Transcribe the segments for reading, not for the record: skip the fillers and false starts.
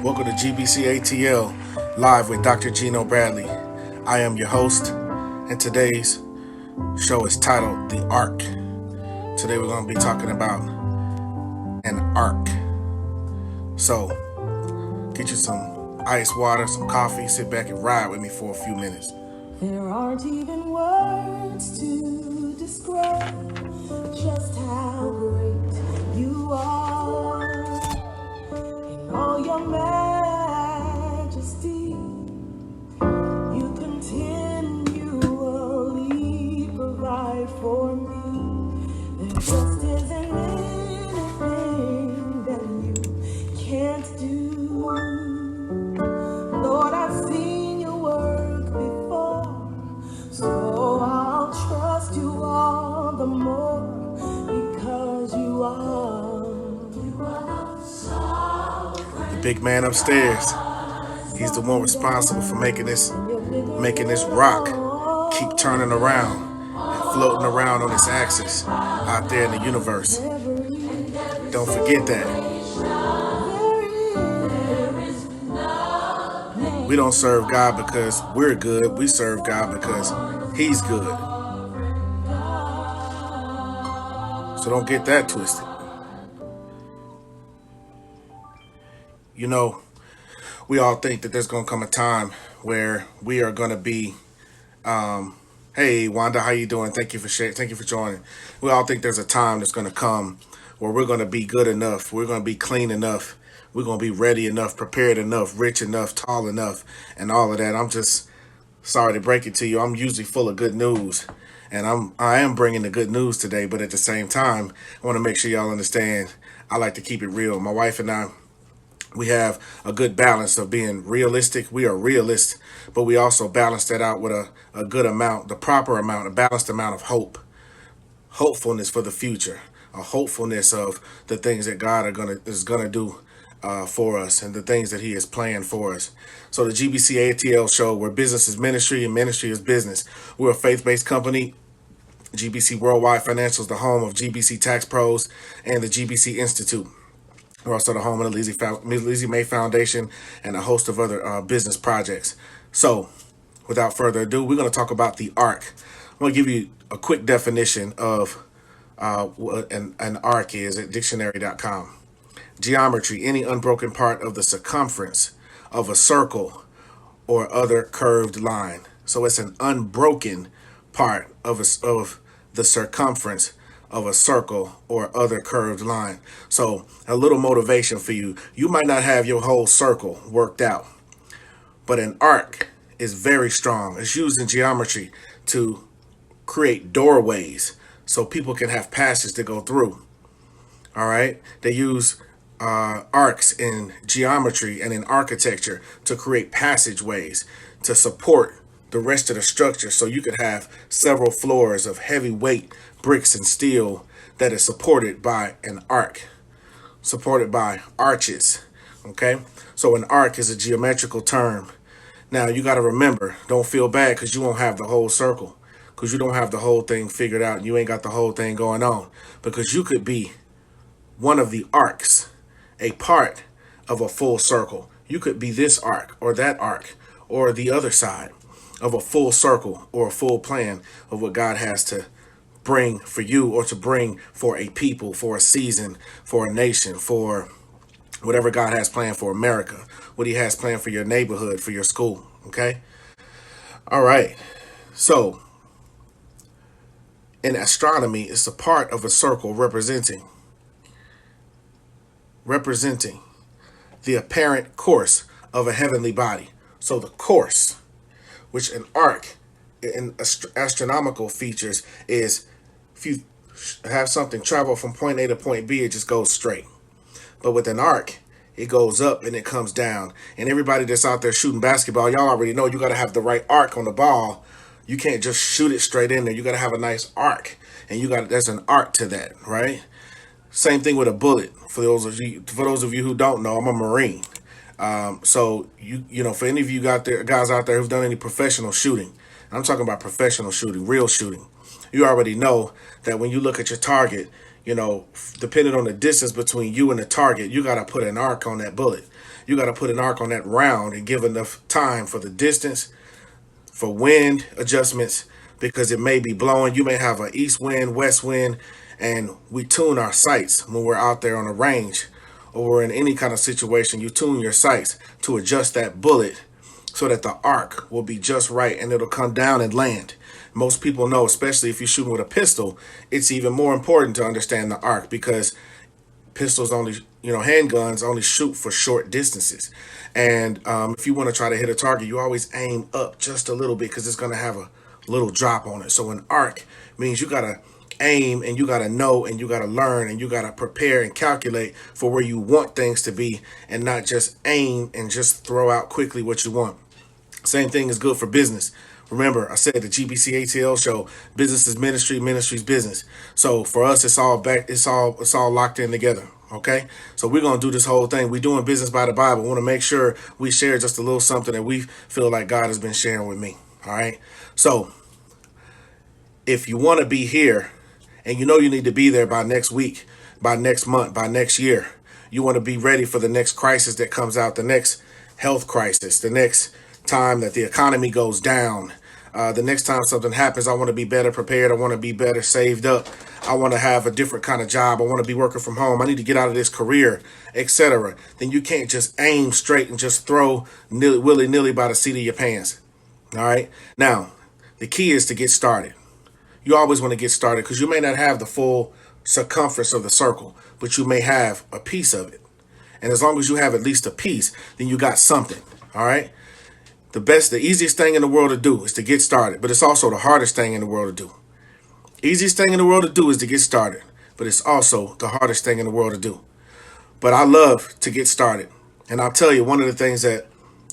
Welcome to GBC ATL, live with Dr. Geno Bradley. I am your host, and today's show is titled The Ark. Today we're going to be talking about an ark. So, get you some ice water, some coffee, sit back and ride with me for a few minutes. There aren't even words to describe just how great you are in all your majesty. You continually provide for me. There just isn't anything that you can't do. Lord, I've seen your work before, so I'll trust you all the more because you are The big man upstairs, he's the one responsible for making this rock keep turning around and floating around on its axis out there in the universe. Don't forget that. We don't serve God because we're good. We serve God because He's good. So don't get that twisted. You know, we all think that there's going to come a time where we are going to be, hey, Wanda, how you doing? Thank you for joining. We all think there's a time that's going to come where we're going to be good enough. We're going to be clean enough. We're going to be ready enough, prepared enough, rich enough, tall enough, and all of that. I'm just sorry to break it to you. I'm usually full of good news, and I am bringing the good news today. But at the same time, I want to make sure y'all understand. I like to keep it real. My wife and I, we have a good balance of being realistic. We are realists, but we also balance that out with a good amount, the proper amount, a balanced amount of hopefulness for the future, a hopefulness of the things that God is gonna do for us and the things that He is planned for us. So the GBC ATL show, where business is ministry and ministry is business. We're a faith-based company. GBC Worldwide Financial is the home of GBC Tax Pros and the GBC Institute. We're also the home of the Lizzie May Foundation and a host of other business projects. So, without further ado, we're going to talk about the ark. I'm going to give you a quick definition of what an ark is at dictionary.com. Geometry, any unbroken part of the circumference of a circle or other curved line. So it's an unbroken part of the circumference of a circle or other curved line. So a little motivation for you. You might not have your whole circle worked out, but an arc is very strong. It's used in geometry to create doorways so people can have passage to go through. All right. They use arcs in geometry and in architecture to create passageways to support the rest of the structure, so you could have several floors of heavyweight bricks and steel that is supported by an arc, supported by arches. Okay, so an arc is a geometrical term. Now you got to remember, don't feel bad because you won't have the whole circle, because you don't have the whole thing figured out and you ain't got the whole thing going on, because you could be one of the arcs, a part of a full circle. You could be this arc or that arc or the other side of a full circle or a full plan of what God has to bring for you, or to bring for a people, for a season, for a nation, for whatever God has planned for America, what He has planned for your neighborhood, for your school. Okay. All right. So in astronomy, it's a part of a circle representing the apparent course of a heavenly body. So the course, which an arc in astronomical features is, if you have something travel from point A to point B, it just goes straight. But with an arc, it goes up and it comes down. And everybody that's out there shooting basketball, y'all already know you got to have the right arc on the ball. You can't just shoot it straight in there. You got to have a nice arc, and there's an art to that, right? Same thing with a bullet. For those of you who don't know, I'm a Marine. So you know, for any of you guys out there who've done any professional shooting, I'm talking about professional shooting, real shooting. You already know that when you look at your target, depending on the distance between you and the target, you got to put an arc on that bullet. You got to put an arc on that round and give enough time for the distance, for wind adjustments, because it may be blowing. You may have an east wind, west wind, and we tune our sights when we're out there on a range or in any kind of situation. You tune your sights to adjust that bullet so that the arc will be just right and it'll come down and land. Most people know, especially if you're shooting with a pistol, it's even more important to understand the arc, because pistols only, handguns only shoot for short distances. And if you want to try to hit a target, you always aim up just a little bit because it's going to have a little drop on it. So an arc means you got to aim and you got to know and you got to learn and you got to prepare and calculate for where you want things to be, and not just aim and just throw out quickly what you want. Same thing is good for business. Remember, I said the GBC ATL show, business is ministry, ministry is business. So for us, it's all locked in together. Okay, so we're gonna do this whole thing. We're doing business by the Bible. We want to make sure we share just a little something that we feel like God has been sharing with me. All right. So if you want to be here, and you need to be there by next week, by next month, by next year, you want to be ready for the next crisis that comes out, the next health crisis, the next time that the economy goes down, the next time something happens. I want to be better prepared. I want to be better saved up. I want to have a different kind of job. I want to be working from home. I need to get out of this career, etc. Then you can't just aim straight and just throw willy-nilly by the seat of your pants. All right. Now, the key is to get started. You always want to get started because you may not have the full circumference of the circle, but you may have a piece of it. And as long as you have at least a piece, then you got something. All right. The easiest thing in the world to do is to get started, but it's also the hardest thing in the world to do. Easiest thing in the world to do is to get started, but it's also the hardest thing in the world to do. But I love to get started. And I'll tell you, one of the things that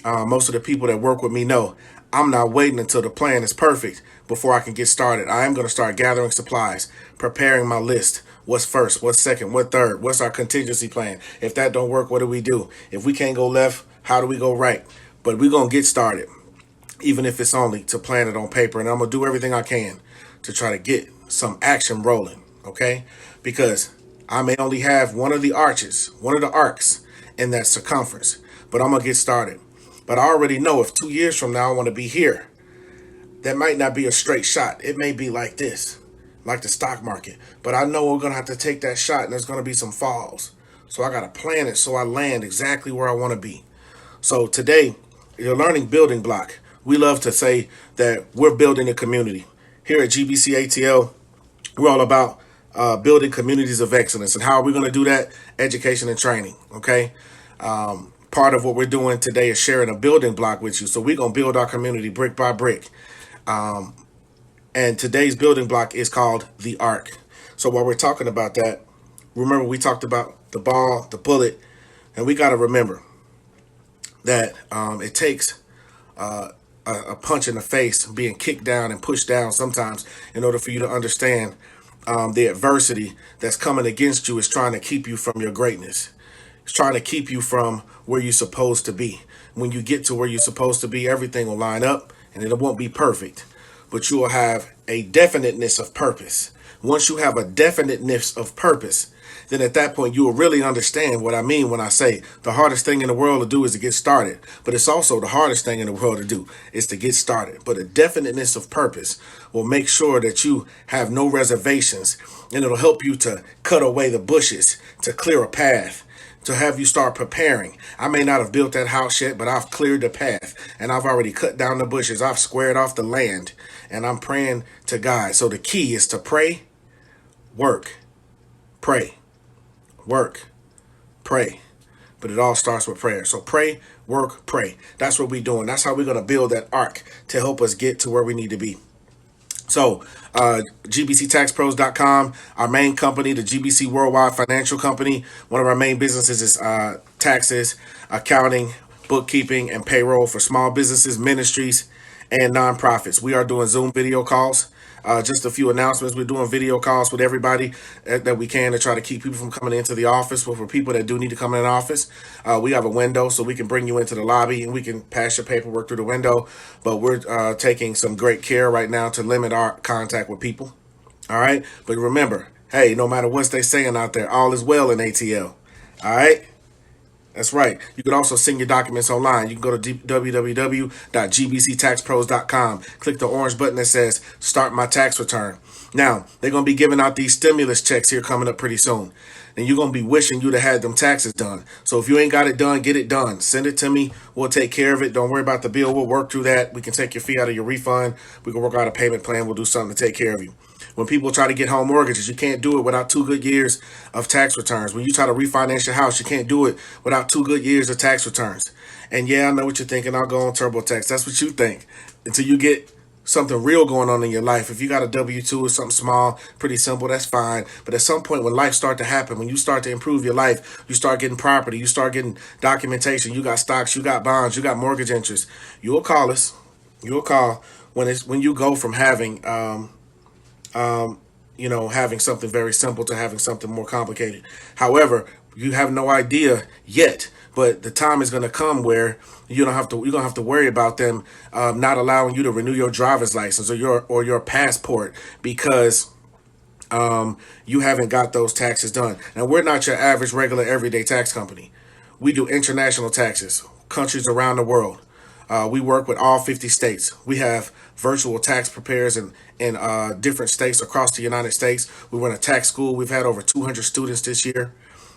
most of the people that work with me know, I'm not waiting until the plan is perfect before I can get started. I am going to start gathering supplies, preparing my list. What's first? What's second? What third? What's our contingency plan? If that don't work, what do we do? If we can't go left, how do we go right? But we're going to get started, even if it's only to plan it on paper. And I'm going to do everything I can to try to get some action rolling, okay? Because I may only have one of the arcs in that circumference, but I'm going to get started. But I already know if 2 years from now I want to be here, that might not be a straight shot. It may be like this, like the stock market. But I know we're going to have to take that shot, and there's going to be some falls. So I got to plan it so I land exactly where I want to be. So today, you're learning building block. We love to say that we're building a community. Here at GBC ATL, we're all about building communities of excellence. And how are we going to do that? Education and training, okay? Part of what we're doing today is sharing a building block with you. So we're going to build our community brick by brick. And today's building block is called the arc. So while we're talking about that, remember we talked about the ball, the bullet, and we got to remember that it takes a punch in the face, being kicked down and pushed down sometimes in order for you to understand the adversity that's coming against you is trying to keep you from your greatness. It's trying to keep you from where you're supposed to be. When you get to where you're supposed to be, everything will line up and it won't be perfect, but you will have a definiteness of purpose. Once you have a definiteness of purpose, then at that point you will really understand what I mean when I say the hardest thing in the world to do is to get started. But it's also the hardest thing in the world to do is to get started. But a definiteness of purpose will make sure that you have no reservations, and it'll help you to cut away the bushes, to clear a path, to have you start preparing. I may not have built that house yet, but I've cleared the path and I've already cut down the bushes. I've squared off the land and I'm praying to God. So the key is to pray, work, pray, work, pray. But it all starts with prayer. So pray, work, pray. That's what we're doing. That's how we're going to build that arc to help us get to where we need to be. So gbctaxpros.com, our main company, the GBC Worldwide Financial Company. One of our main businesses is taxes, accounting, bookkeeping, and payroll for small businesses, ministries, and nonprofits. We are doing Zoom video calls. Just a few announcements. We're doing video calls with everybody that we can to try to keep people from coming into the office. But for people that do need to come in the office, we have a window so we can bring you into the lobby and we can pass your paperwork through the window. But we're taking some great care right now to limit our contact with people. All right. But remember, Hey, no matter what they saying out there, all is well in ATL. All right? That's right. You can also send your documents online. You can go to www.gbctaxpros.com. Click the orange button that says Start My Tax Return. Now, they're going to be giving out these stimulus checks here coming up pretty soon. And you're going to be wishing you'd have had them taxes done. So if you ain't got it done, get it done. Send it to me. We'll take care of it. Don't worry about the bill. We'll work through that. We can take your fee out of your refund. We can work out a payment plan. We'll do something to take care of you. When people try to get home mortgages, you can't do it without 2 good years of tax returns. When you try to refinance your house, you can't do it without 2 good years of tax returns. And yeah, I know what you're thinking. I'll go on TurboTax. That's what you think. Until you get something real going on in your life. If you got a W-2 or something small, pretty simple, that's fine. But at some point when life starts to happen, when you start to improve your life, you start getting property, you start getting documentation, you got stocks, you got bonds, you got mortgage interest, you'll call us. You'll call when you go from having having something very simple to having something more complicated. However, you have no idea yet, but the time is going to come where you don't have to worry about them not allowing you to renew your driver's license or your passport because you haven't got those taxes done. Now, we're not your average, regular, everyday tax company. We do international taxes, countries around the world. We work with all 50 states. We have virtual tax preparers in different states across the United States. We run a tax school. We've had over 200 students this year.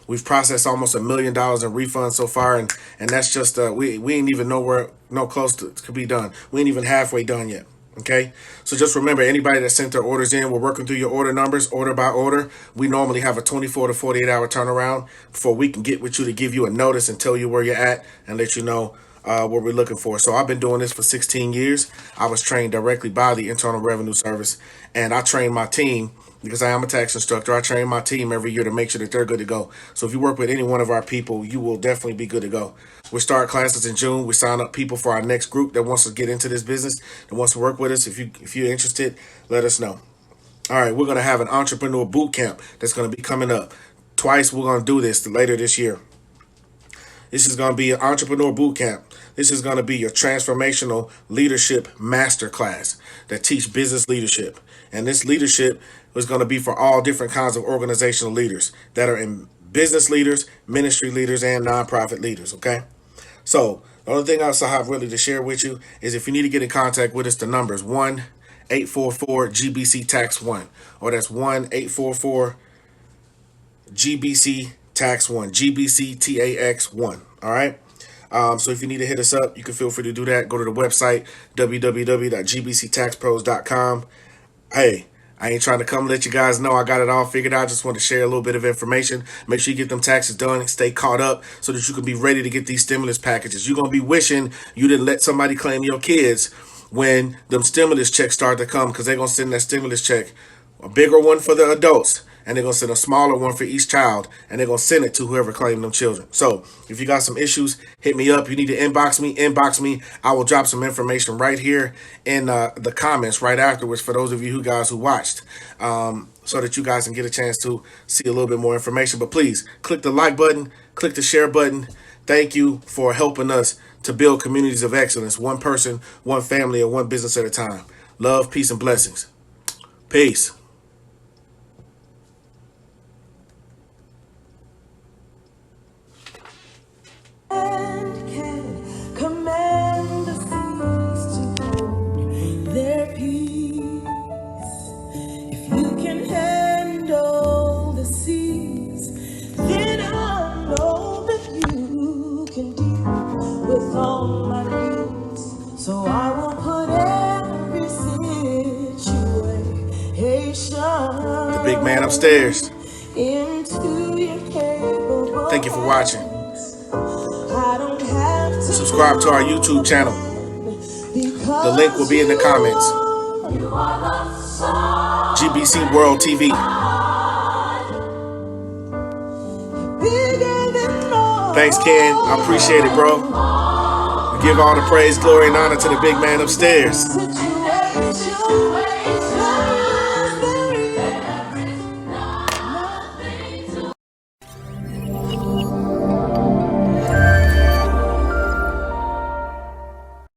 We've processed almost $1 million in refunds so far, and that's just we ain't even nowhere close to be done. We ain't even halfway done yet. Okay, so just remember, anybody that sent their orders in, we're working through your order numbers, order by order. We normally have a 24 to 48 hour turnaround before we can get with you to give you a notice and tell you where you're at and let you know what we're looking for. So I've been doing this for 16 years. I was trained directly by the Internal Revenue Service, and I train my team because I am a tax instructor. I train my team every year to make sure that they're good to go. So if you work with any one of our people, you will definitely be good to go. We start classes in June. We sign up people for our next group that wants to get into this business, that wants to work with us. If you're interested, let us know. All right, we're going to have an entrepreneur boot camp that's going to be coming up. Twice we're going to do this later this year. This is going to be an entrepreneur boot camp. This is going to be your transformational leadership masterclass that teach business leadership. And this leadership is going to be for all different kinds of organizational leaders that are in business leaders, ministry leaders, and nonprofit leaders. Okay. So the only thing else I have really to share with you is if you need to get in contact with us, the number is 1-844-GBC-TAX-1, or that's 1-844-GBC-TAX-1, GBC-TAX-1. All right. So if you need to hit us up, you can feel free to do that. Go to the website, www.gbctaxpros.com. Hey, I ain't trying to come let you guys know I got it all figured out. I just want to share a little bit of information. Make sure you get them taxes done and stay caught up so that you can be ready to get these stimulus packages. You're going to be wishing you didn't let somebody claim your kids when them stimulus checks start to come, because they're going to send that stimulus check, a bigger one for the adults, and they're going to send a smaller one for each child, and they're going to send it to whoever claimed them children. So if you got some issues, hit me up. You need to inbox me. I will drop some information right here in the comments right afterwards for those of you guys who watched, so that you guys can get a chance to see a little bit more information. But please click the like button, click the share button. Thank you for helping us to build communities of excellence, one person, one family, and one business at a time. Love, peace, and blessings. Peace. So I will put every situation, The big man upstairs. into your capable Thank you for watching. I don't have to Subscribe to our YouTube channel. The link will be in the comments. GBC World TV. Thanks, Ken. I appreciate it, bro. Give all the praise, glory, and honor to the big man upstairs. situation.